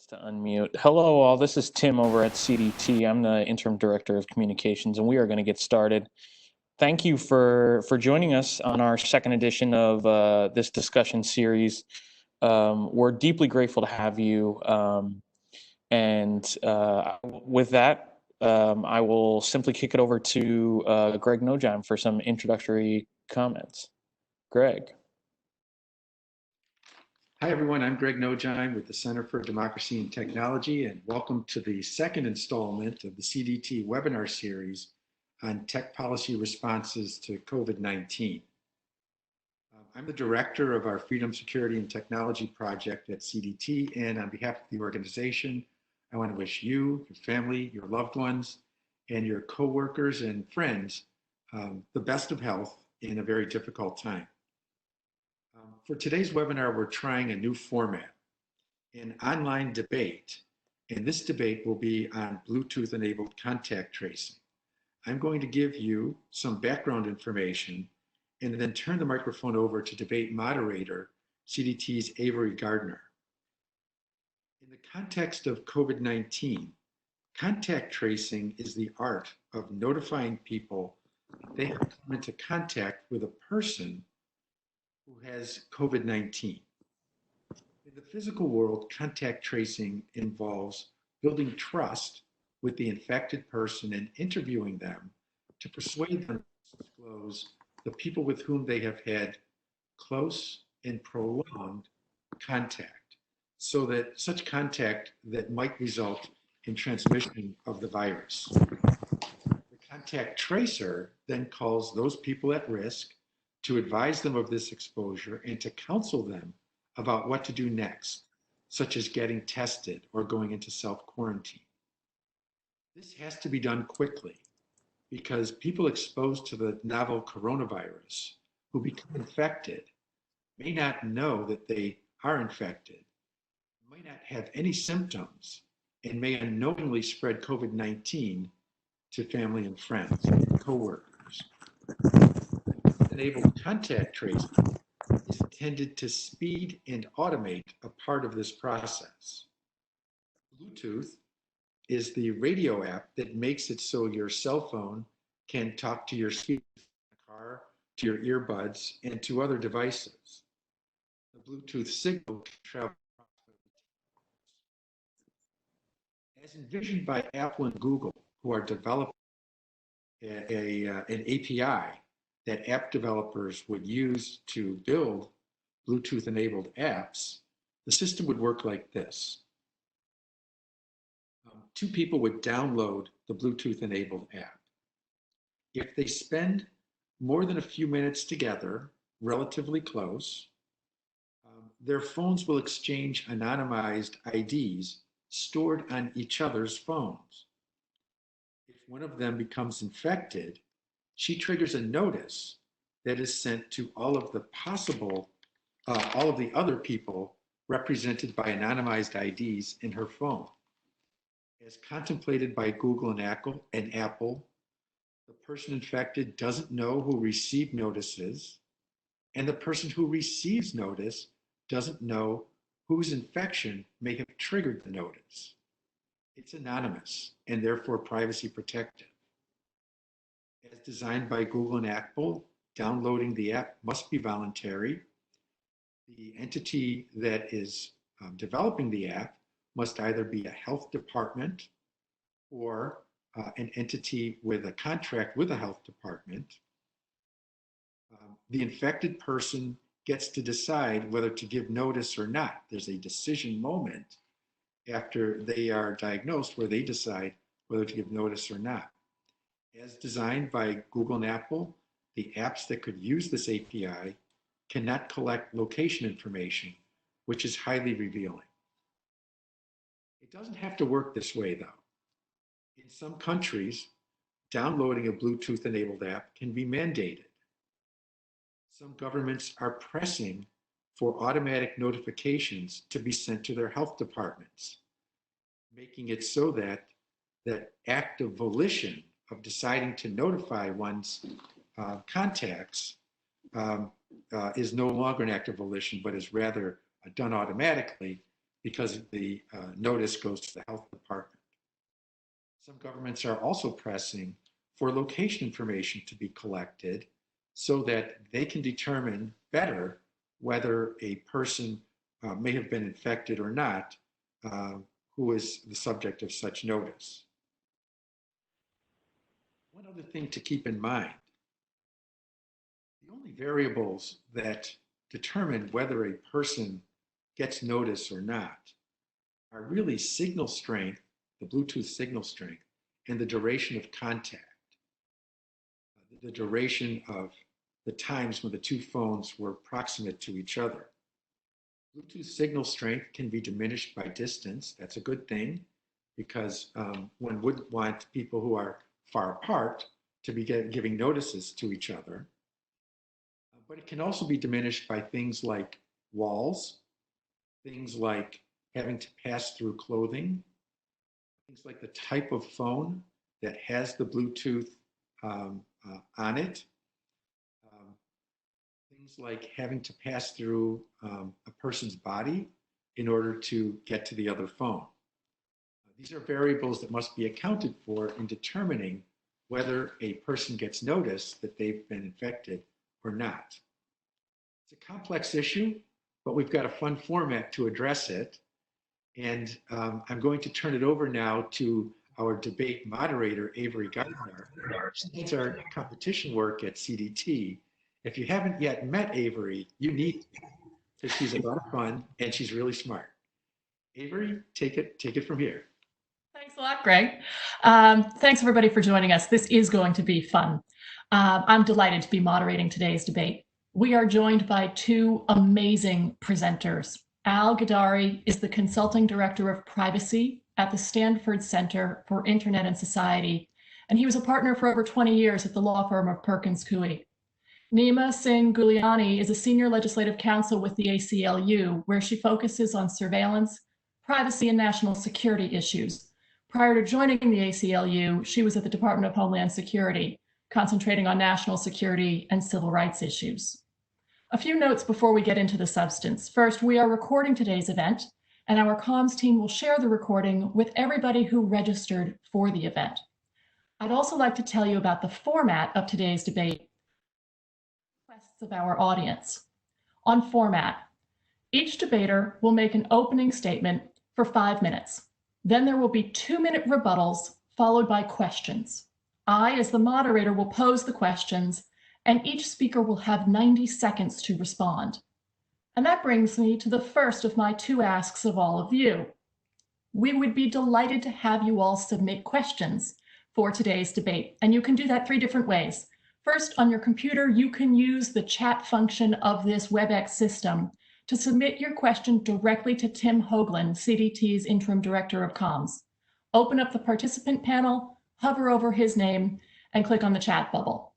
Gets to unmute. Hello, all. This is Tim over at CDT. I'm the interim director of communications, and we are going to get started. Thank you for joining us on our second edition of this discussion series. We're deeply grateful to have you. With that, I will simply kick it over to Greg Nojheim for some introductory comments. Greg. Hi, everyone. I'm Greg Nojheim with the Center for Democracy and Technology, and welcome to the second installment of the CDT webinar series on tech policy responses to COVID-19. I'm the director of our Freedom, Security, and Technology project at CDT, and on behalf of the organization, I want to wish you, your family, your loved ones, and your coworkers and friends the best of health in a very difficult time. For today's webinar, we're trying a new format, an online debate, and this debate will be on Bluetooth-enabled contact tracing. I'm going to give you some background information and then turn the microphone over to debate moderator, CDT's Avery Gardner. In the context of COVID-19, contact tracing is the art of notifying people they have come into contact with a person who has COVID-19. In the physical world, contact tracing involves building trust with the infected person and interviewing them to persuade them to disclose the people with whom they have had close and prolonged contact, so that such contact that might result in transmission of the virus. The contact tracer then calls those people at risk to advise them of this exposure and to counsel them about what to do next, such as getting tested or going into self-quarantine. This has to be done quickly because people exposed to the novel coronavirus who become infected may not know that they are infected, may not have any symptoms, and may unknowingly spread COVID-19 to family and friends and coworkers. Enabled contact tracing is intended to speed and automate a part of this process. Bluetooth is the radio app that makes it so your cell phone can talk to your speakers in the car, to your earbuds, and to other devices. The Bluetooth signal can travel as envisioned by Apple and Google, who are developing an API that app developers would use to build Bluetooth-enabled apps. The system would work like this. Two people would download the Bluetooth-enabled app. If they spend more than a few minutes together, relatively close, their phones will exchange anonymized IDs stored on each other's phones. If one of them becomes infected, she triggers a notice that is sent to all of the other people represented by anonymized IDs in her phone. As contemplated by Google and Apple, the person infected doesn't know who received notices, and the person who receives notice doesn't know whose infection may have triggered the notice. It's anonymous and therefore privacy protected. As designed by Google and Apple, downloading the app must be voluntary. The entity that is developing the app must either be a health department or an entity with a contract with a health department. The infected person gets to decide whether to give notice or not. There's a decision moment after they are diagnosed where they decide whether to give notice or not. As designed by Google and Apple, the apps that could use this API cannot collect location information, which is highly revealing. It doesn't have to work this way, though. In some countries, downloading a Bluetooth-enabled app can be mandated. Some governments are pressing for automatic notifications to be sent to their health departments, making it so that that act of volition of deciding to notify one's contacts is no longer an act of volition, but is rather done automatically because the notice goes to the health department. Some governments are also pressing for location information to be collected so that they can determine better whether a person may have been infected or not, who is the subject of such notice. One other thing to keep in mind, the only variables that determine whether a person gets notice or not are really signal strength, the Bluetooth signal strength, and the duration of contact, the duration of the times when the two phones were proximate to each other. Bluetooth signal strength can be diminished by distance. That's a good thing because one wouldn't want people who are far apart to be giving notices to each other. But it can also be diminished by things like walls, things like having to pass through clothing, things like the type of phone that has the Bluetooth on it, things like having to pass through a person's body in order to get to the other phone. These are variables that must be accounted for in determining whether a person gets notice that they've been infected or not. It's a complex issue, but we've got a fun format to address it. And I'm going to turn it over now to our debate moderator, Avery Gardner. She leads our competition work at CDT. If you haven't yet met Avery, you need to, because she's a lot of fun and she's really smart. Avery, take it from here. Thanks a lot, Greg. Thanks everybody for joining us. This is going to be fun. I'm delighted to be moderating today's debate. We are joined by two amazing presenters. Al Gadari is the Consulting Director of Privacy at the Stanford Center for Internet and Society, and he was a partner for over 20 years at the law firm of Perkins Coie. Nima Singh Guliani is a Senior Legislative Counsel with the ACLU, where she focuses on surveillance, privacy, and national security issues. Prior to joining the ACLU, she was at the Department of Homeland Security, concentrating on national security and civil rights issues. A few notes before we get into the substance. First, we are recording today's event, and our comms team will share the recording with everybody who registered for the event. I'd also like to tell you about the format of today's debate, requests of our audience. On format, each debater will make an opening statement for 5 minutes. Then there will be 2-minute rebuttals followed by questions. I, as the moderator, will pose the questions, and each speaker will have 90 seconds to respond. And that brings me to the first of my 2 asks of all of you. We would be delighted to have you all submit questions for today's debate, and you can do that 3 different ways. First, on your computer, you can use the chat function of this WebEx system to submit your question directly to Tim Hoagland, CDT's Interim Director of Comms. Open up the participant panel, hover over his name, and click on the chat bubble.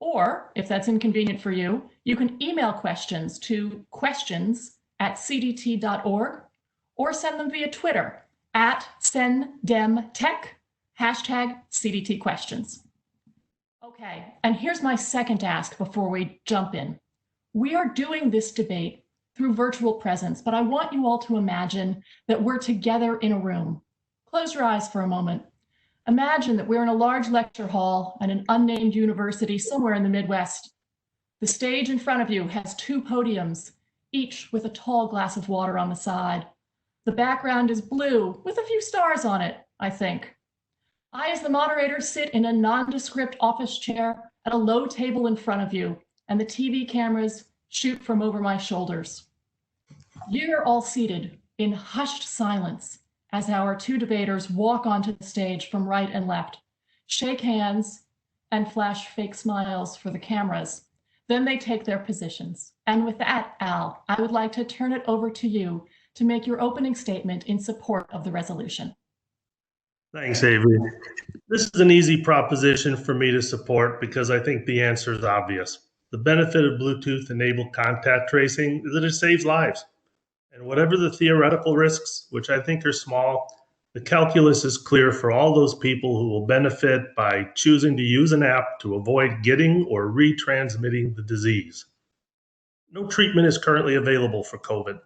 Or, if that's inconvenient for you, you can email questions to questions@cdt.org or send them via Twitter @SendDemTech, #CDTQuestions. Okay, and here's my second ask before we jump in. We are doing this debate through virtual presence, but I want you all to imagine that we're together in a room. Close your eyes for a moment. Imagine that we're in a large lecture hall at an unnamed university somewhere in the Midwest. The stage in front of you has 2 podiums, each with a tall glass of water on the side. The background is blue with a few stars on it, I think. I, as the moderator, sit in a nondescript office chair at a low table in front of you, and the TV cameras shoot from over my shoulders. You're all seated in hushed silence as our 2 debaters walk onto the stage from right and left, shake hands, and flash fake smiles for the cameras. Then they take their positions. And with that, Al, I would like to turn it over to you to make your opening statement in support of the resolution. Thanks, Avery. This is an easy proposition for me to support because I think the answer is obvious. The benefit of Bluetooth-enabled contact tracing is that it saves lives. And whatever the theoretical risks, which I think are small, the calculus is clear for all those people who will benefit by choosing to use an app to avoid getting or retransmitting the disease. No treatment is currently available for COVID.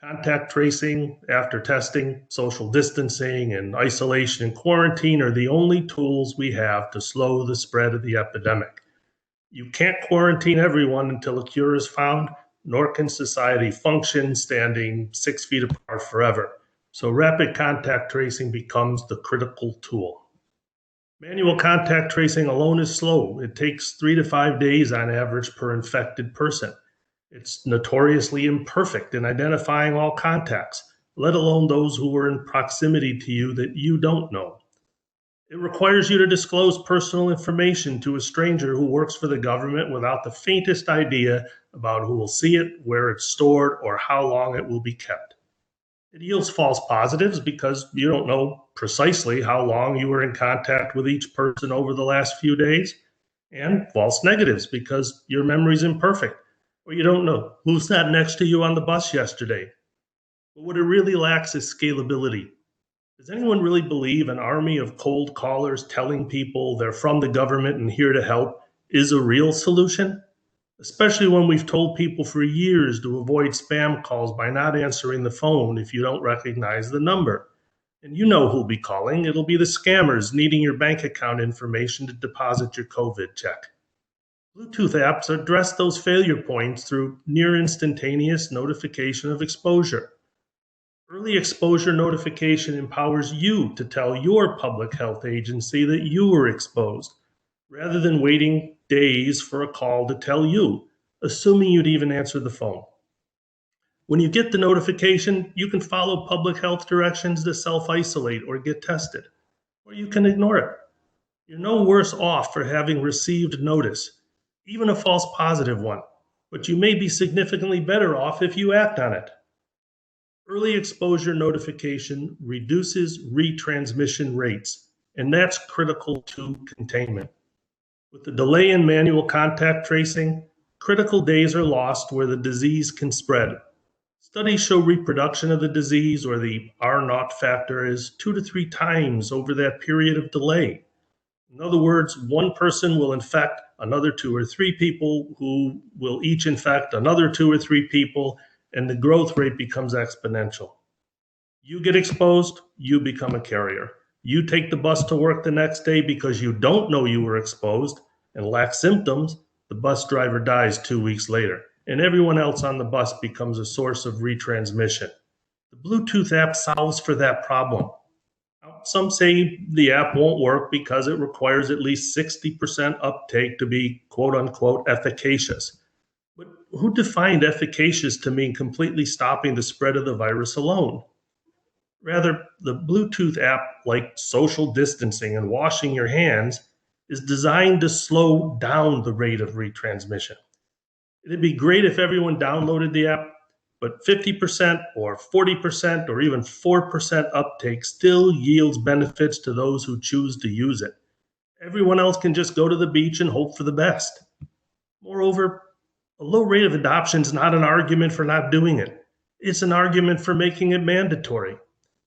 Contact tracing after testing, social distancing, and isolation and quarantine are the only tools we have to slow the spread of the epidemic. You can't quarantine everyone until a cure is found, nor can society function standing 6 feet apart forever. So rapid contact tracing becomes the critical tool. Manual contact tracing alone is slow. It takes 3 to 5 days on average per infected person. It's notoriously imperfect in identifying all contacts, let alone those who are in proximity to you that you don't know. It requires you to disclose personal information to a stranger who works for the government without the faintest idea about who will see it, where it's stored, or how long it will be kept. It yields false positives because you don't know precisely how long you were in contact with each person over the last few days, and false negatives because your memory is imperfect, or you don't know who sat next to you on the bus yesterday. But what it really lacks is scalability. Does anyone really believe an army of cold callers telling people they're from the government and here to help is a real solution? Especially when we've told people for years to avoid spam calls by not answering the phone if you don't recognize the number. And you know who'll be calling. It'll be the scammers needing your bank account information to deposit your COVID check. Bluetooth apps address those failure points through near instantaneous notification of exposure. Early exposure notification empowers you to tell your public health agency that you were exposed, rather than waiting days for a call to tell you, assuming you'd even answer the phone. When you get the notification, you can follow public health directions to self-isolate or get tested, or you can ignore it. You're no worse off for having received notice, even a false positive one, but you may be significantly better off if you act on it. Early exposure notification reduces retransmission rates, and that's critical to containment. With the delay in manual contact tracing, critical days are lost where the disease can spread. Studies show reproduction of the disease, or the R0 factor, is 2 to 3 times over that period of delay. In other words, one person will infect another 2 or 3 people who will each infect another 2 or 3 people, and the growth rate becomes exponential. You get exposed, you become a carrier. You take the bus to work the next day because you don't know you were exposed and lack symptoms. The bus driver dies 2 weeks later, and everyone else on the bus becomes a source of retransmission. The Bluetooth app solves for that problem. Some say the app won't work because it requires at least 60% uptake to be quote unquote efficacious. But who defined efficacious to mean completely stopping the spread of the virus alone? Rather, the Bluetooth app, like social distancing and washing your hands, is designed to slow down the rate of retransmission. It'd be great if everyone downloaded the app, but 50% or 40% or even 4% uptake still yields benefits to those who choose to use it. Everyone else can just go to the beach and hope for the best. Moreover, a low rate of adoption is not an argument for not doing it. It's an argument for making it mandatory.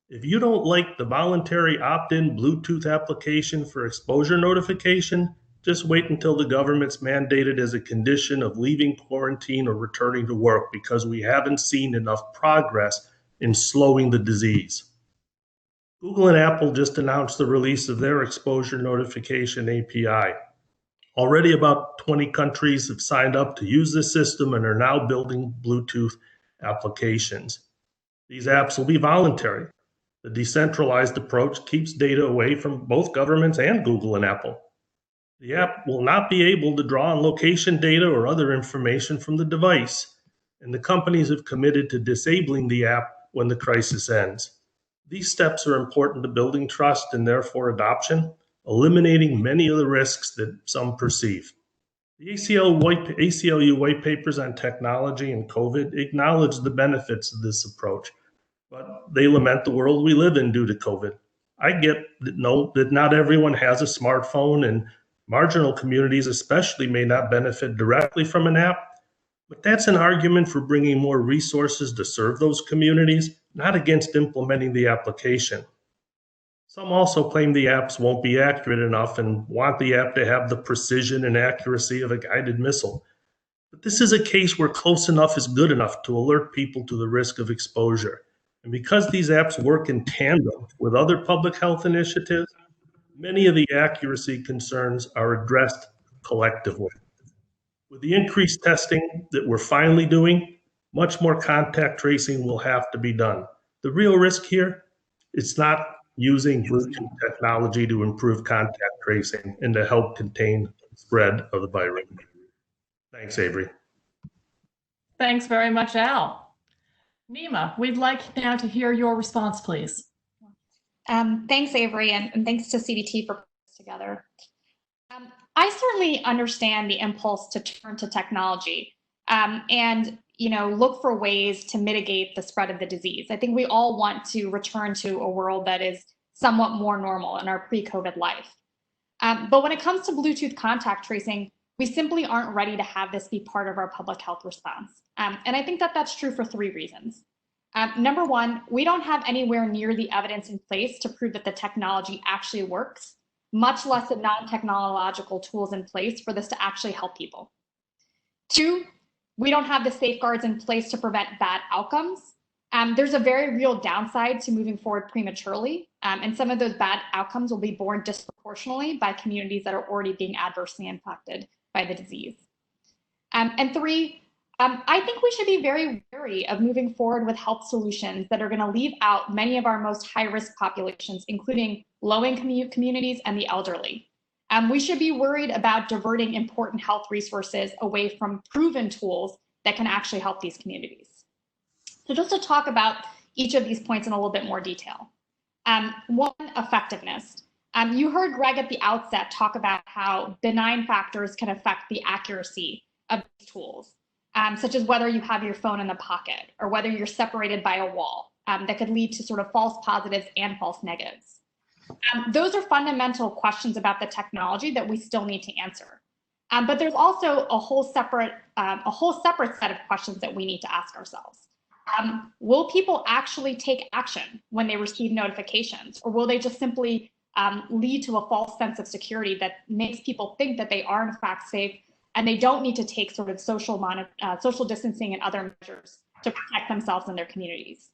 If you don't like the voluntary opt-in Bluetooth application for exposure notification, just wait until the government's mandated as a condition of leaving quarantine or returning to work, because we haven't seen enough progress in slowing the disease. Google and Apple just announced the release of their exposure notification API. Already about 20 countries have signed up to use this system and are now building Bluetooth applications. These apps will be voluntary. The decentralized approach keeps data away from both governments and Google and Apple. The app will not be able to draw on location data or other information from the device, and the companies have committed to disabling the app when the crisis ends. These steps are important to building trust and therefore adoption, eliminating many of the risks that some perceive. The ACLU white papers on technology and COVID acknowledge the benefits of this approach, but they lament the world we live in due to COVID. I get that not everyone has a smartphone, and marginal communities especially may not benefit directly from an app, but that's an argument for bringing more resources to serve those communities, not against implementing the application. Some also claim the apps won't be accurate enough and want the app to have the precision and accuracy of a guided missile. But this is a case where close enough is good enough to alert people to the risk of exposure. And because these apps work in tandem with other public health initiatives, many of the accuracy concerns are addressed collectively. With the increased testing that we're finally doing, much more contact tracing will have to be done. The real risk here, it's not using Bluetooth technology to improve contact tracing and to help contain the spread of the virus. Thanks, Avery. Thanks very much, Al. Nima, we'd like now to hear your response, please. Thanks, Avery, and thanks to CDT for putting this together. I certainly understand the impulse to turn to technology and look for ways to mitigate the spread of the disease. I think we all want to return to a world that is somewhat more normal in our pre-COVID life. But when it comes to Bluetooth contact tracing, we simply aren't ready to have this be part of our public health response. And I think that that's true for 3 reasons. Number one, we don't have anywhere near the evidence in place to prove that the technology actually works, much less the non-technological tools in place for this to actually help people. 2, we don't have the safeguards in place to prevent bad outcomes. There's a very real downside to moving forward prematurely, and some of those bad outcomes will be borne disproportionately by communities that are already being adversely impacted by the disease. And 3, I think we should be very wary of moving forward with health solutions that are going to leave out many of our most high-risk populations, including low-income communities and the elderly. We should be worried about diverting important health resources away from proven tools that can actually help these communities. So just to talk about each of these points in a little bit more detail. 1, effectiveness. You heard Greg at the outset talk about how benign factors can affect the accuracy of these tools. Such as whether you have your phone in the pocket or whether you're separated by a wall, that could lead to sort of false positives and false negatives. Those are fundamental questions about the technology that we still need to answer. But there's also a whole separate set of questions that we need to ask ourselves. Will people actually take action when they receive notifications, or will they just simply lead to a false sense of security that makes people think that they are in fact safe and they don't need to take sort of social distancing and other measures to protect themselves and their communities?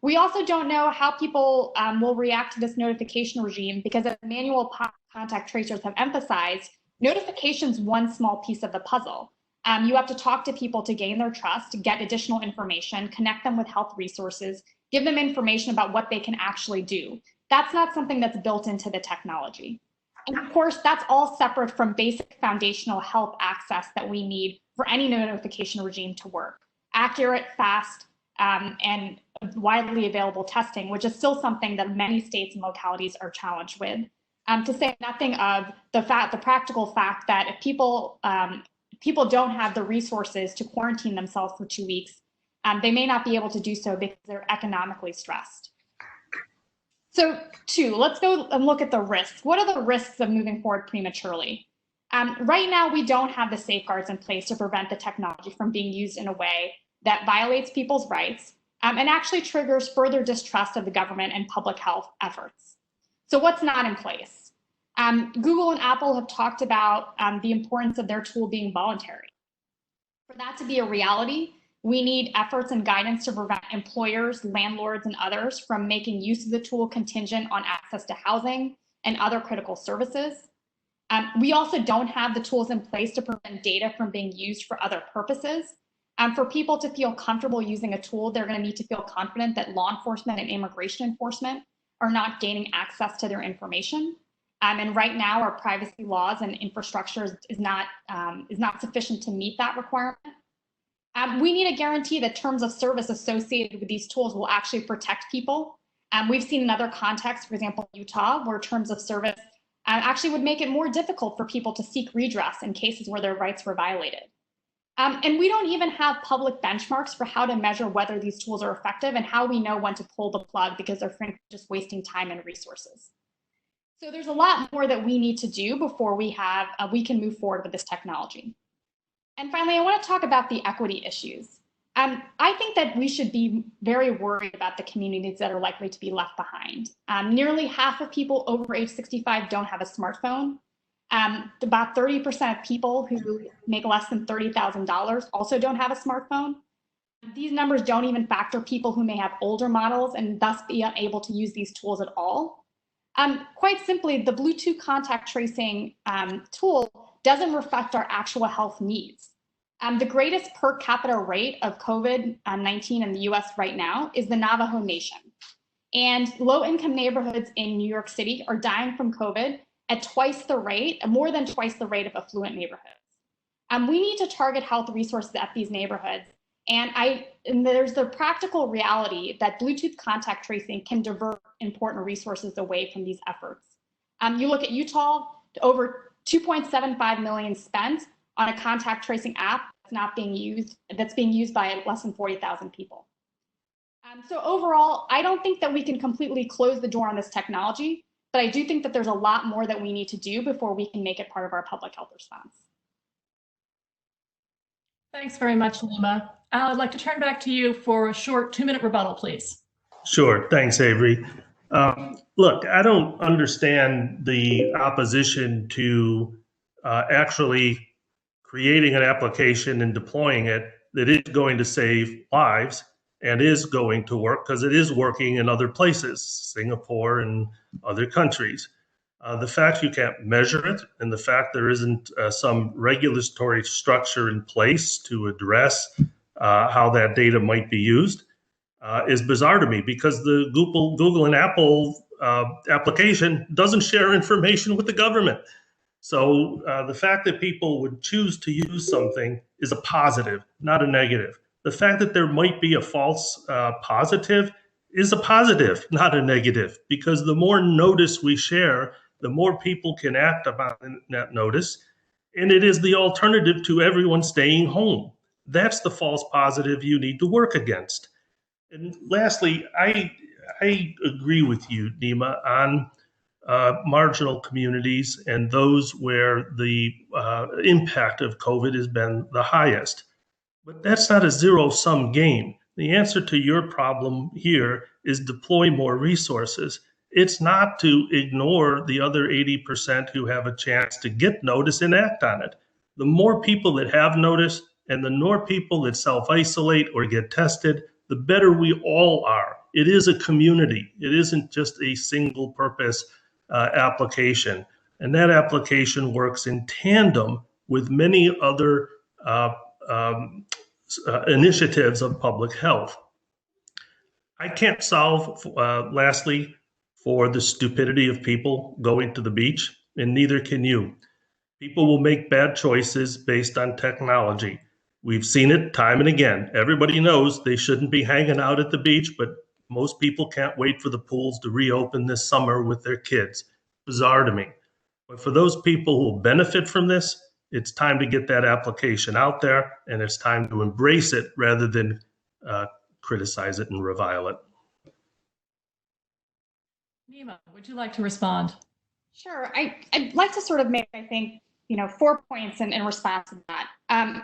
We also don't know how people will react to this notification regime because, as manual contact tracers have emphasized, notification's one small piece of the puzzle. You have to talk to people to gain their trust, get additional information, connect them with health resources, give them information about what they can actually do. That's not something that's built into the technology. And of course, that's all separate from basic foundational health access that we need for any notification regime to work. Accurate, fast, and widely available testing, which is still something that many states and localities are challenged with. To say nothing of the practical fact that if people don't have the resources to quarantine themselves for 2 weeks, they may not be able to do so because they're economically stressed. So 2, let's go and look at the risks. What are the risks of moving forward prematurely? Right now, we don't have the safeguards in place to prevent the technology from being used in a way that violates people's rights and actually triggers further distrust of the government and public health efforts. So what's not in place? Google and Apple have talked about the importance of their tool being voluntary. For that to be a reality, we need efforts and guidance to prevent employers, landlords, and others from making use of the tool contingent on access to housing and other critical services. We also don't have the tools in place to prevent data from being used for other purposes. For people to feel comfortable using a tool, they're going to need to feel confident that law enforcement and immigration enforcement are not gaining access to their information. And right now, our privacy laws and infrastructure is not sufficient to meet that requirement. We need a guarantee that terms of service associated with these tools will actually protect people. We've seen in other contexts, for example, Utah, where terms of service actually would make it more difficult for people to seek redress in cases where their rights were violated. And we don't even have public benchmarks for how to measure whether these tools are effective and how we know when to pull the plug because they're frankly just wasting time and resources. So there's a lot more that we need to do before we can move forward with this technology. And finally, I want to talk about the equity issues. I think that we should be very worried about the communities that are likely to be left behind. Nearly half of people over age 65 don't have a smartphone. About 30% of people who make less than $30,000 also don't have a smartphone. These numbers don't even factor people who may have older models and thus be unable to use these tools at all. Quite simply, the Bluetooth contact tracing tool doesn't reflect our actual health needs. The greatest per capita rate of COVID-19 in the US right now is the Navajo Nation. And low-income neighborhoods in New York City are dying from COVID at more than twice the rate of affluent neighborhoods. We need to target health resources at these neighborhoods. And there's the practical reality that Bluetooth contact tracing can divert important resources away from these efforts. You look at Utah, over $2.75 million spent on a contact tracing app that's being used by less than 40,000 people. So overall, I don't think that we can completely close the door on this technology, but I do think that there's a lot more that we need to do before we can make it part of our public health response. Thanks very much, Lima. Al, I'd like to turn back to you for a short 2-minute rebuttal, please. Sure. Thanks, Avery. Look, I don't understand the opposition to actually creating an application and deploying it that is going to save lives and is going to work, because it is working in other places, Singapore and other countries. The fact you can't measure it and the fact there isn't some regulatory structure in place to address how that data might be used is bizarre to me, because the Google and Apple application doesn't share information with the government. So the fact that people would choose to use something is a positive, not a negative. The fact that there might be a false positive is a positive, not a negative, because the more notice we share, the more people can act upon that notice. And it is the alternative to everyone staying home. That's the false positive you need to work against. And lastly, I agree with you, Nima, on marginal communities and those where the impact of COVID has been the highest. But that's not a zero-sum game. The answer to your problem here is deploy more resources. It's not to ignore the other 80% who have a chance to get notice and act on it. The more people that have notice and the more people that self-isolate or get tested, the better we all are. It is a community. It isn't just a single purpose application. And that application works in tandem with many other initiatives of public health. I can't solve, lastly, for the stupidity of people going to the beach, and neither can you. People will make bad choices based on technology. We've seen it time and again. Everybody knows they shouldn't be hanging out at the beach, but most people can't wait for the pools to reopen this summer with their kids. Bizarre to me. But for those people who will benefit from this, it's time to get that application out there, and it's time to embrace it rather than criticize it and revile it. Nima, would you like to respond? Sure. I'd like to sort of make, I think, 4 points in response to that.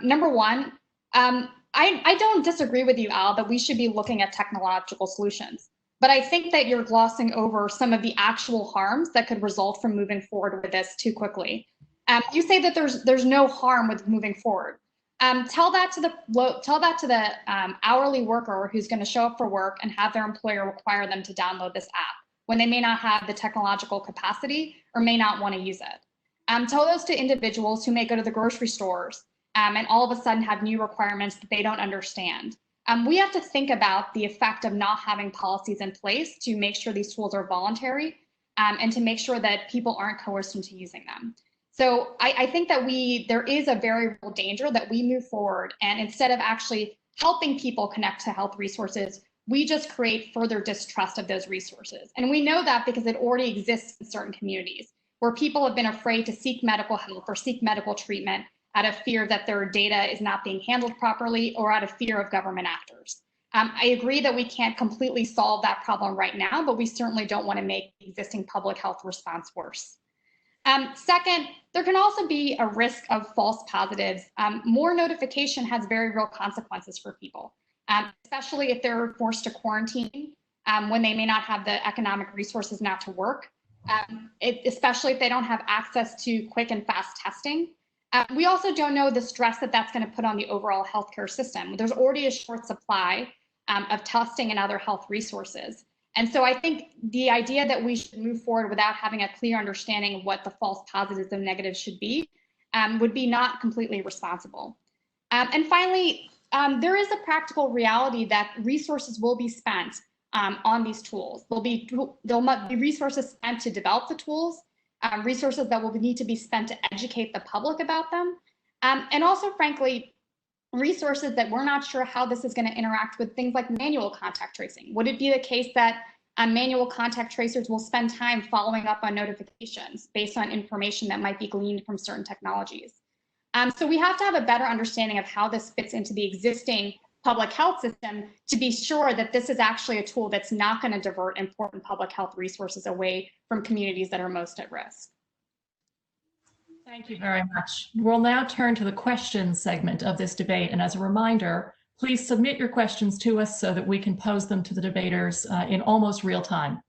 Number one, I don't disagree with you, Al, that we should be looking at technological solutions. But I think that you're glossing over some of the actual harms that could result from moving forward with this too quickly. You say that there's no harm with moving forward. Tell that to the hourly worker who's going to show up for work and have their employer require them to download this app when they may not have the technological capacity or may not want to use it. Tell those to individuals who may go to the grocery stores and all of a sudden have new requirements that they don't understand. We have to think about the effect of not having policies in place to make sure these tools are voluntary and to make sure that people aren't coerced into using them. So I think that there is a very real danger that we move forward, and instead of actually helping people connect to health resources, we just create further distrust of those resources. And we know that because it already exists in certain communities where people have been afraid to seek medical help or seek medical treatment out of fear that their data is not being handled properly or out of fear of government actors. I agree that we can't completely solve that problem right now, but we certainly don't want to make the existing public health response worse. Second, there can also be a risk of false positives. More notification has very real consequences for people, especially if they're forced to quarantine when they may not have the economic resources not to work. especially if they don't have access to quick and fast testing. We also don't know the stress that that's going to put on the overall healthcare system. There's already a short supply of testing and other health resources. And so I think the idea that we should move forward without having a clear understanding of what the false positives and negatives should be would be not completely responsible. And finally, there is a practical reality that resources will be spent on these tools. There'll be resources spent to develop the tools, resources that will need to be spent to educate the public about them, and also, frankly, resources that we're not sure how this is going to interact with things like manual contact tracing. Would it be the case that manual contact tracers will spend time following up on notifications based on information that might be gleaned from certain technologies? So we have to have a better understanding of how this fits into the existing public health system to be sure that this is actually a tool that's not going to divert important public health resources away from communities that are most at risk. Thank you very much. We'll now turn to the questions segment of this debate. And as a reminder, please submit your questions to us so that we can pose them to the debaters in almost real time.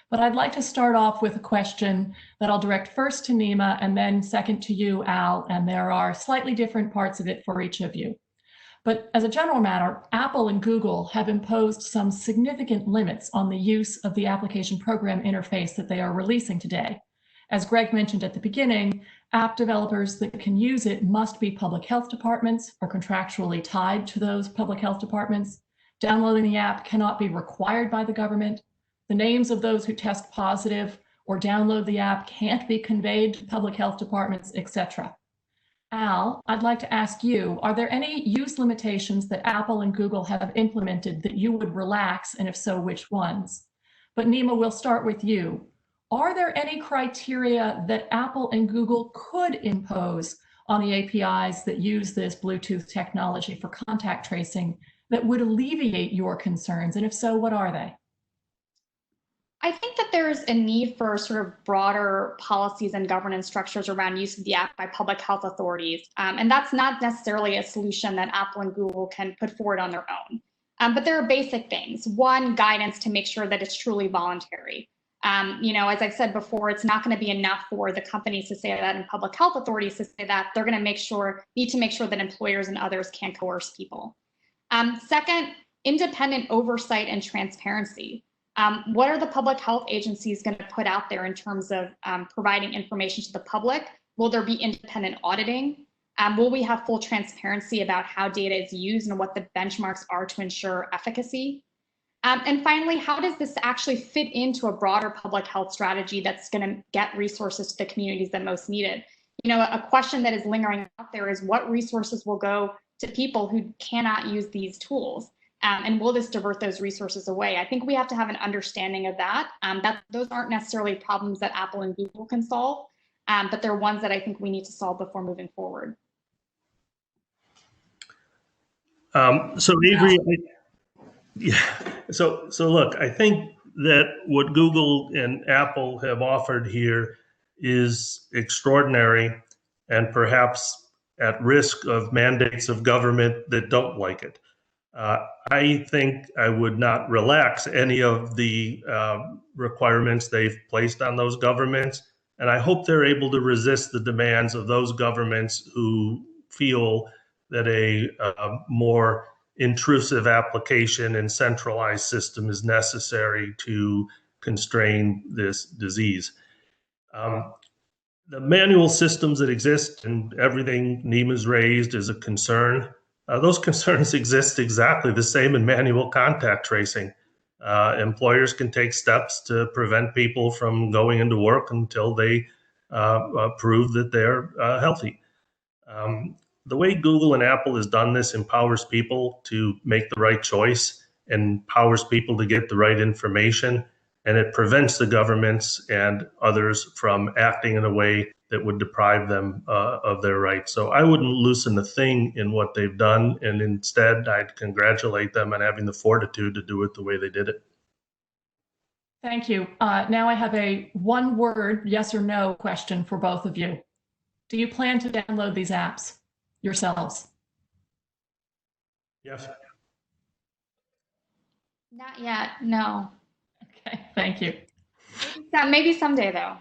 But I'd like to start off with a question that I'll direct first to Nima and then second to you, Al, and there are slightly different parts of it for each of you. But as a general matter, Apple and Google have imposed some significant limits on the use of the application program interface that they are releasing today. As Greg mentioned at the beginning, app developers that can use it must be public health departments or contractually tied to those public health departments. Downloading the app cannot be required by the government. The names of those who test positive or download the app can't be conveyed to public health departments, etc. Al, I'd like to ask you, are there any use limitations that Apple and Google have implemented that you would relax, and if so, which ones? But Nima, we'll start with you. Are there any criteria that Apple and Google could impose on the APIs that use this Bluetooth technology for contact tracing that would alleviate your concerns? And if so, what are they? I think that there's a need for sort of broader policies and governance structures around use of the app by public health authorities. And that's not necessarily a solution that Apple and Google can put forward on their own. But there are basic things. One, guidance to make sure that it's truly voluntary. As I've said before, it's not going to be enough for the companies to say that and public health authorities to say that. They're going to need to make sure that employers and others can't coerce people. Second, independent oversight and transparency. What are the public health agencies going to put out there in terms of providing information to the public? Will there be independent auditing? Will we have full transparency about how data is used and what the benchmarks are to ensure efficacy? And finally, how does this actually fit into a broader public health strategy that's going to get resources to the communities that most need it? A question that is lingering out there is what resources will go to people who cannot use these tools? And will this divert those resources away? I think we have to have an understanding of that. Those aren't necessarily problems that Apple and Google can solve, but they're ones that I think we need to solve before moving forward. So Avery, so look, I think that what Google and Apple have offered here is extraordinary and perhaps at risk of mandates of government that don't like it. I think I would not relax any of the requirements they've placed on those governments, and I hope they're able to resist the demands of those governments who feel that a more intrusive application and centralized system is necessary to constrain this disease. The manual systems that exist and everything Nima's raised is a concern. Those concerns exist exactly the same in manual contact tracing. Employers can take steps to prevent people from going into work until they prove that they're healthy. The way Google and Apple has done this empowers people to make the right choice and empowers people to get the right information, and it prevents the governments and others from acting in a way that would deprive them of their rights. So I wouldn't loosen a thing in what they've done, and instead I'd congratulate them on having the fortitude to do it the way they did it. Thank you. Now I have a one-word yes or no question for both of you. Do you plan to download these apps yourselves? Yes. Not yet, no. Okay, thank you. maybe someday though.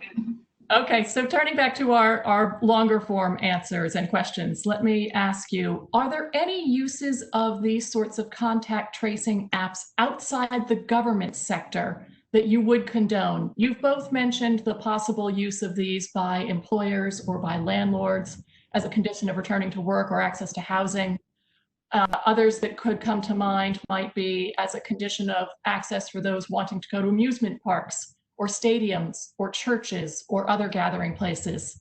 Okay, so turning back to our longer form answers and questions, let me ask you, are there any uses of these sorts of contact tracing apps outside the government sector that you would condone? You've both mentioned the possible use of these by employers or by landlords as a condition of returning to work or access to housing. Others that could come to mind might be as a condition of access for those wanting to go to amusement parks or stadiums or churches or other gathering places,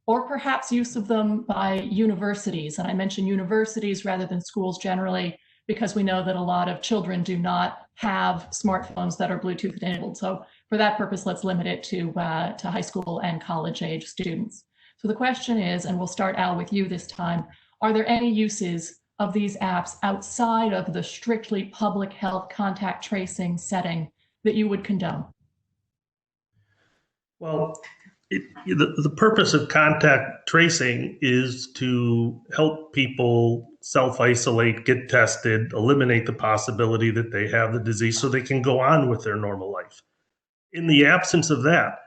or perhaps use of them by universities. And I mention universities rather than schools generally, because we know that a lot of children do not have smartphones that are Bluetooth enabled. So for that purpose, let's limit it to high school and college age students. So the question is, and we'll start, Al, with you this time, are there any uses of these apps outside of the strictly public health contact tracing setting that you would condone? Well, the purpose of contact tracing is to help people self-isolate, get tested, eliminate the possibility that they have the disease so they can go on with their normal life. In the absence of that,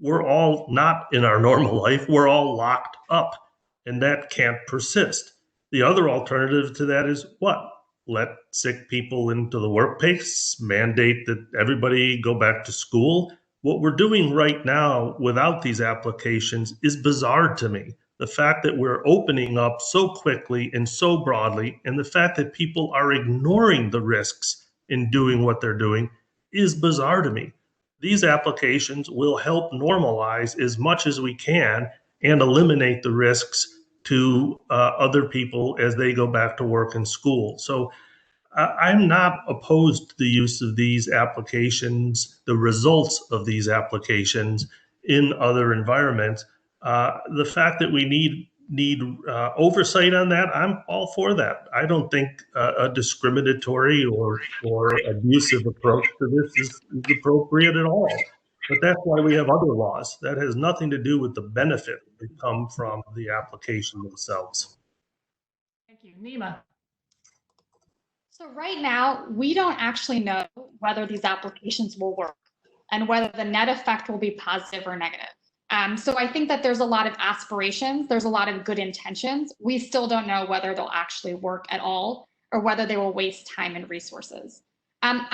we're all not in our normal life. We're all locked up, and that can't persist. The other alternative to that is what? Let sick people into the workplace, mandate that everybody go back to school. What we're doing right now without these applications is bizarre to me. The fact that we're opening up so quickly and so broadly, and the fact that people are ignoring the risks in doing what they're doing is bizarre to me. These applications will help normalize as much as we can and eliminate the risks to other people as they go back to work and school. So I'm not opposed to the use of these applications, the results of these applications in other environments. The fact that we need oversight on that, I'm all for that. I don't think a discriminatory or abusive approach to this is appropriate at all. But that's why we have other laws. That has nothing to do with the benefit that come from the application themselves. Thank you. Nima. So right now, we don't actually know whether these applications will work and whether the net effect will be positive or negative. So I think that there's a lot of aspirations, there's a lot of good intentions. We still don't know whether they'll actually work at all or whether they will waste time and resources. I'm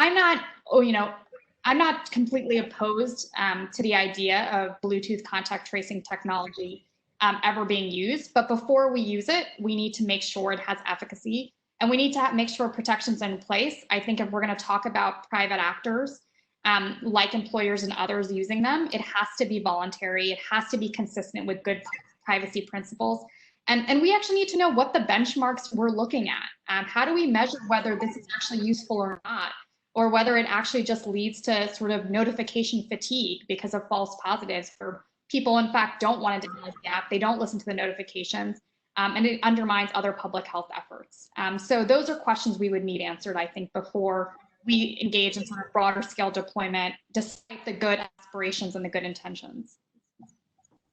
not completely opposed to the idea of Bluetooth contact tracing technology ever being used, but before we use it, we need to make sure it has efficacy, and we need to make sure protections are in place. I think if we're going to talk about private actors, like employers and others using them, it has to be voluntary. It has to be consistent with good privacy principles. And we actually need to know what the benchmarks we're looking at. How do we measure whether this is actually useful or not, or whether it actually just leads to sort of notification fatigue because of false positives, or people in fact don't want to download the app, they don't listen to the notifications, and it undermines other public health efforts. So those are questions we would need answered, I think, before we engage in sort of broader scale deployment, despite the good aspirations and the good intentions.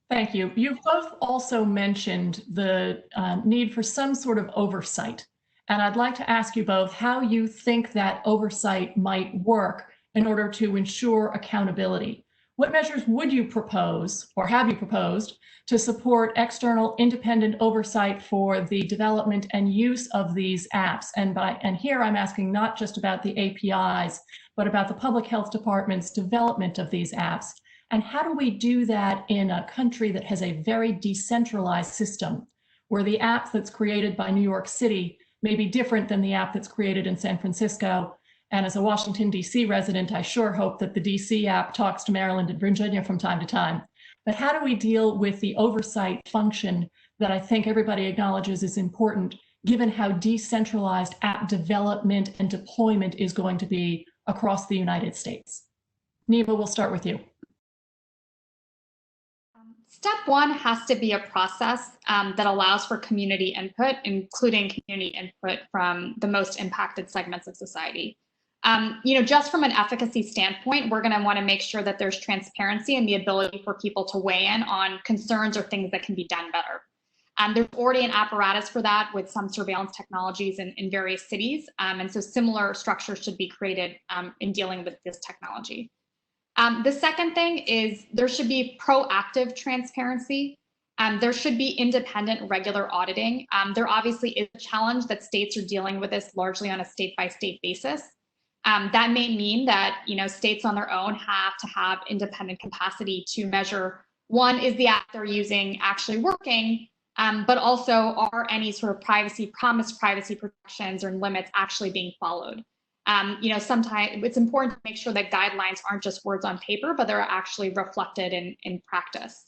Thank you. You've both also mentioned the need for some sort of oversight. And I'd like to ask you both how you think that oversight might work in order to ensure accountability. What measures would you propose, or have you proposed, to support external independent oversight for the development and use of these apps? And here I'm asking not just about the APIs, but about the public health department's development of these apps. And how do we do that in a country that has a very decentralized system, where the app that's created by New York City may be different than the app that's created in San Francisco? And as a Washington, D.C. resident, I sure hope that the D.C. app talks to Maryland and Virginia from time to time. But how do we deal with the oversight function that I think everybody acknowledges is important, given how decentralized app development and deployment is going to be across the United States? Neva, we'll start with you. Step one has to be a process that allows for community input, including community input from the most impacted segments of society. Just from an efficacy standpoint, we're going to want to make sure that there's transparency and the ability for people to weigh in on concerns or things that can be done better. There's already an apparatus for that with some surveillance technologies in various cities. And so similar structures should be created in dealing with this technology. The second thing is there should be proactive transparency. There should be independent regular auditing. There obviously is a challenge that states are dealing with this largely on a state-by-state basis. That may mean that states on their own have to have independent capacity to measure, one, is the app they're using actually working, but also are any sort of promised privacy protections or limits actually being followed. Sometimes it's important to make sure that guidelines aren't just words on paper, but they're actually reflected in practice.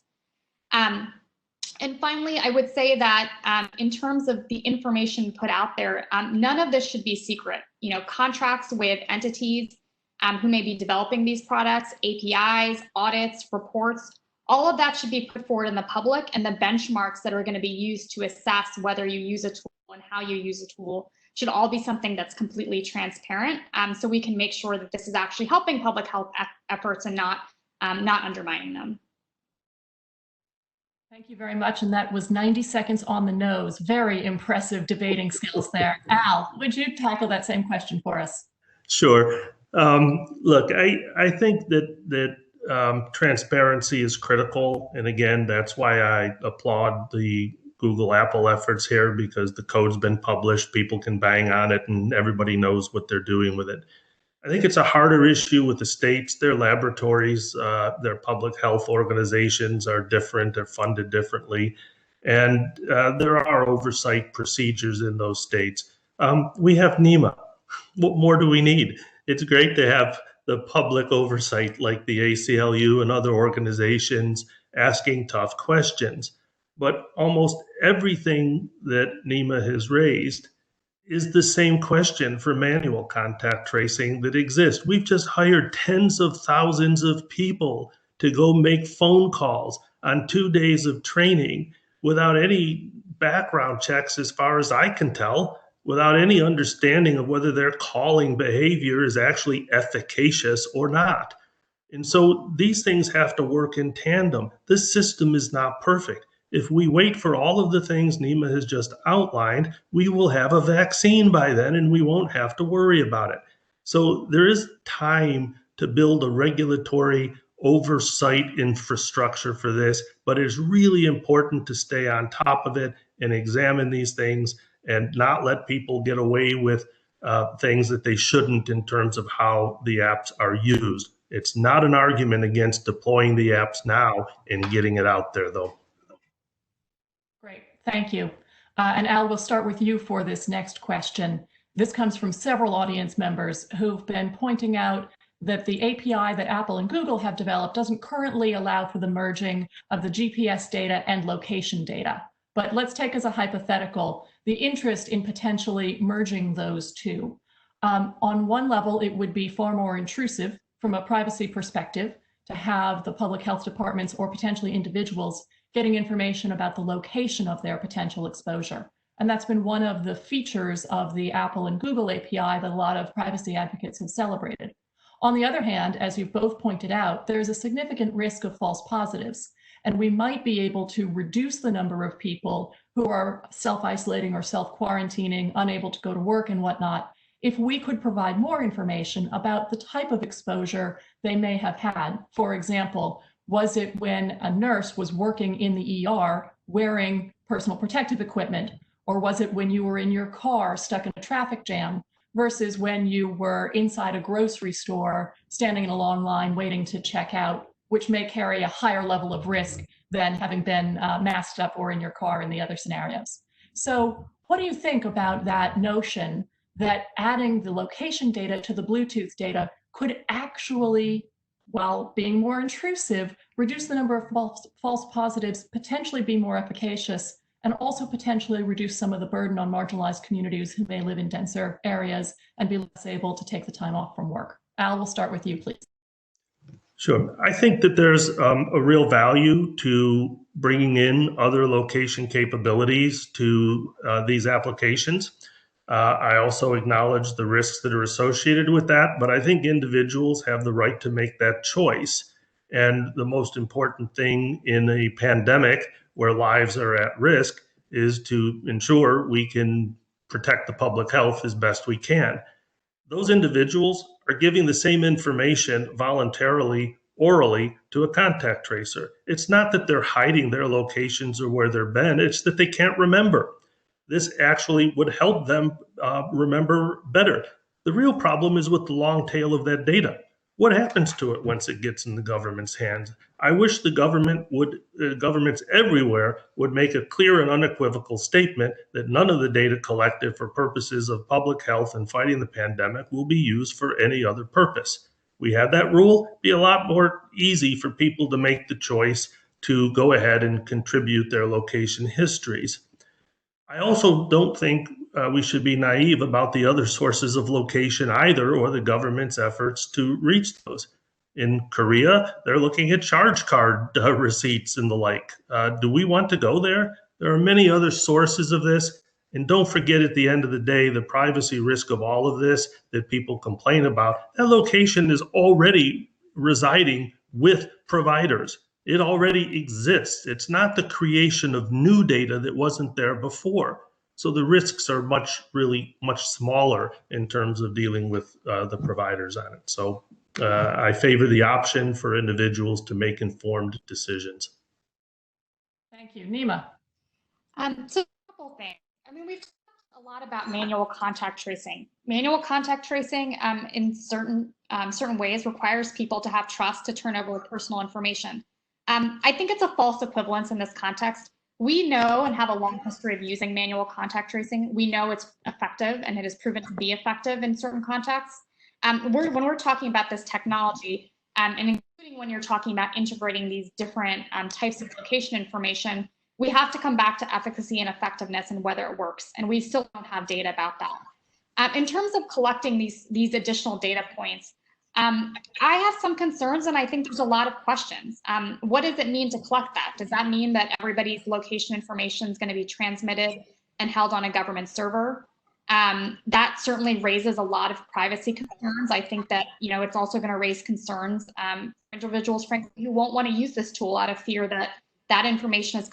And finally, I would say that in terms of the information put out there, none of this should be secret. Contracts with entities who may be developing these products, APIs, audits, reports, all of that should be put forward in the public, and the benchmarks that are going to be used to assess whether you use a tool and how you use a tool should all be something that's completely transparent, so we can make sure that this is actually helping public health efforts and not undermining them. Thank you very much. And that was 90 seconds on the nose. Very impressive debating skills there. Al, would you tackle that same question for us? Sure. Look, I think that transparency is critical. And again, that's why I applaud the Google, Apple efforts here, because the code's been published, people can bang on it, and everybody knows what they're doing with it. I think it's a harder issue with the states. Their laboratories, their public health organizations are different, they're funded differently, and there are oversight procedures in those states. We have NEMA. What more do we need? It's great to have the public oversight like the ACLU and other organizations asking tough questions. But almost everything that NEMA has raised is the same question for manual contact tracing that exists. We've just hired tens of thousands of people to go make phone calls on 2 days of training without any background checks, as far as I can tell, without any understanding of whether their calling behavior is actually efficacious or not. And so these things have to work in tandem. This system is not perfect. If we wait for all of the things NEMA has just outlined, we will have a vaccine by then and we won't have to worry about it. So there is time to build a regulatory oversight infrastructure for this, but it's really important to stay on top of it and examine these things and not let people get away with things that they shouldn't in terms of how the apps are used. It's not an argument against deploying the apps now and getting it out there, though. Great, thank you. And Al, we'll start with you for this next question. This comes from several audience members who've been pointing out that the API that Apple and Google have developed doesn't currently allow for the merging of the GPS data and location data. But let's take as a hypothetical the interest in potentially merging those two. On one level, it would be far more intrusive from a privacy perspective to have the public health departments or potentially individuals getting information about the location of their potential exposure. And that's been one of the features of the Apple and Google API that a lot of privacy advocates have celebrated. On the other hand, as you've both pointed out, there's a significant risk of false positives. And we might be able to reduce the number of people who are self-isolating or self-quarantining, unable to go to work and whatnot, if we could provide more information about the type of exposure they may have had. For example, was it when a nurse was working in the ER wearing personal protective equipment? Or was it when you were in your car stuck in a traffic jam versus when you were inside a grocery store standing in a long line waiting to check out, which may carry a higher level of risk than having been masked up or in your car in the other scenarios. So what do you think about that notion that adding the location data to the Bluetooth data could actually, while being more intrusive, reduce the number of false positives, potentially be more efficacious, and also potentially reduce some of the burden on marginalized communities who may live in denser areas and be less able to take the time off from work? Al, we'll start with you, please. Sure. I think that there's a real value to bringing in other location capabilities to these applications. I also acknowledge the risks that are associated with that, but I think individuals have the right to make that choice. And the most important thing in a pandemic where lives are at risk is to ensure we can protect the public health as best we can. Those individuals are giving the same information voluntarily orally to a contact tracer. It's not that they're hiding their locations or where they've been, it's that they can't remember. This actually would help them remember better. The real problem is with the long tail of that data. What happens to it once it gets in the government's hands? I wish the governments everywhere would make a clear and unequivocal statement that none of the data collected for purposes of public health and fighting the pandemic will be used for any other purpose. We had that rule, it'd be a lot more easy for people to make the choice to go ahead and contribute their location histories. I also don't think we should be naive about the other sources of location either, or the government's efforts to reach those. In Korea, they're looking at charge card receipts and the like. Do we want to go there? There are many other sources of this. And don't forget, at the end of the day, the privacy risk of all of this that people complain about, that location is already residing with providers. It already exists. It's not the creation of new data that wasn't there before. So the risks are really much smaller in terms of dealing with the providers on it. So I favor the option for individuals to make informed decisions. Thank you. Nima. So a couple things. I mean, we've talked a lot about manual contact tracing. Manual contact tracing in certain ways requires people to have trust to turn over personal information. I think it's a false equivalence in this context. We know and have a long history of using manual contact tracing. We know it's effective and it has proven to be effective in certain contexts. When we're talking about this technology, and including when you're talking about integrating these different types of location information, we have to come back to efficacy and effectiveness and whether it works. And we still don't have data about that. In terms of collecting these additional data points, I have some concerns, and I think there's a lot of questions. What does it mean to collect that? Does that mean that everybody's location information is going to be transmitted and held on a government server? That certainly raises a lot of privacy concerns. I think that it's also going to raise concerns for individuals, frankly, who won't want to use this tool out of fear that information is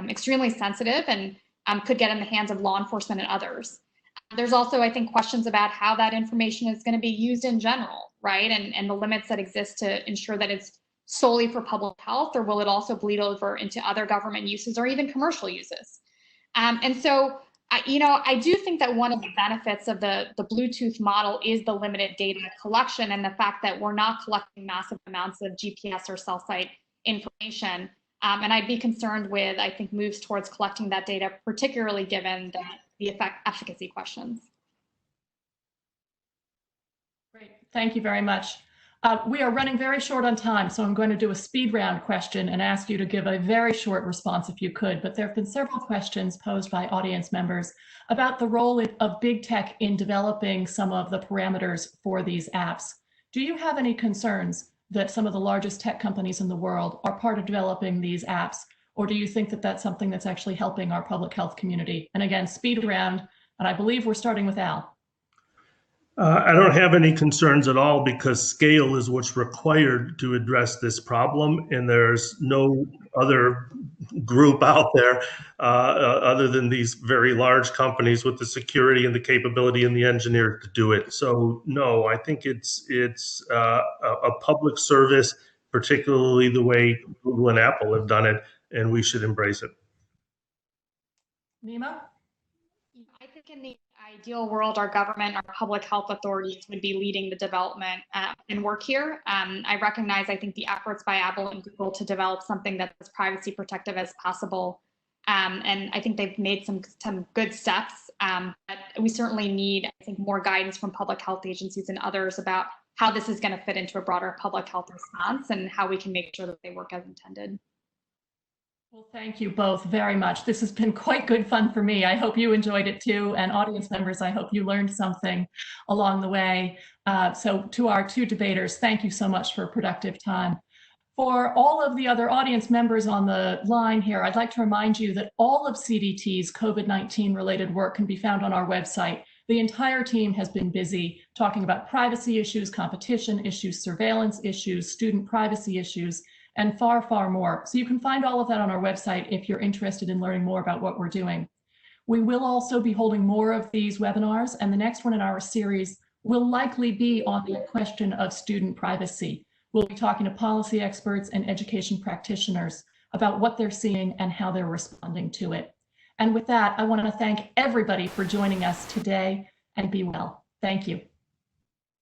extremely sensitive and could get in the hands of law enforcement and others. There's also, I think, questions about how that information is going to be used in general, right? And the limits that exist to ensure that it's solely for public health, or will it also bleed over into other government uses or even commercial uses? And so, I do think that one of the benefits of the Bluetooth model is the limited data collection and the fact that we're not collecting massive amounts of GPS or cell site information. And I'd be concerned with, I think, moves towards collecting that data, particularly given the efficacy questions. Great, thank you very much. We are running very short on time, so I'm going to do a speed round question and ask you to give a very short response if you could. But there have been several questions posed by audience members about the role of big tech in developing some of the parameters for these apps. Do you have any concerns that some of the largest tech companies in the world are part of developing these apps? Or do you think that that's something that's actually helping our public health community? And again, speed round, and I believe we're starting with Al. I don't have any concerns at all, because scale is what's required to address this problem, and there's no other group out there other than these very large companies with the security and the capability and the engineers to do it. So no, I think it's a public service, particularly the way Google and Apple have done it, and we should embrace it. Nima? I think in the ideal world, our government, our public health authorities would be leading the development and work here. I recognize, I think, the efforts by Apple and Google to develop something that's as privacy protective as possible. And I think they've made some good steps. But we certainly need, I think, more guidance from public health agencies and others about how this is going to fit into a broader public health response and how we can make sure that they work as intended. Well, thank you both very much. This has been quite good fun for me. I hope you enjoyed it too. And audience members, I hope you learned something along the way. So to our two debaters, thank you so much for a productive time. For all of the other audience members on the line here, I'd like to remind you that all of CDT's COVID-19 related work can be found on our website. The entire team has been busy talking about privacy issues, competition issues, surveillance issues, student privacy issues, and far, far more. So you can find all of that on our website if you're interested in learning more about what we're doing. We will also be holding more of these webinars, and the next one in our series will likely be on the question of student privacy. We'll be talking to policy experts and education practitioners about what they're seeing and how they're responding to it. And with that, I want to thank everybody for joining us today, and be well. Thank you.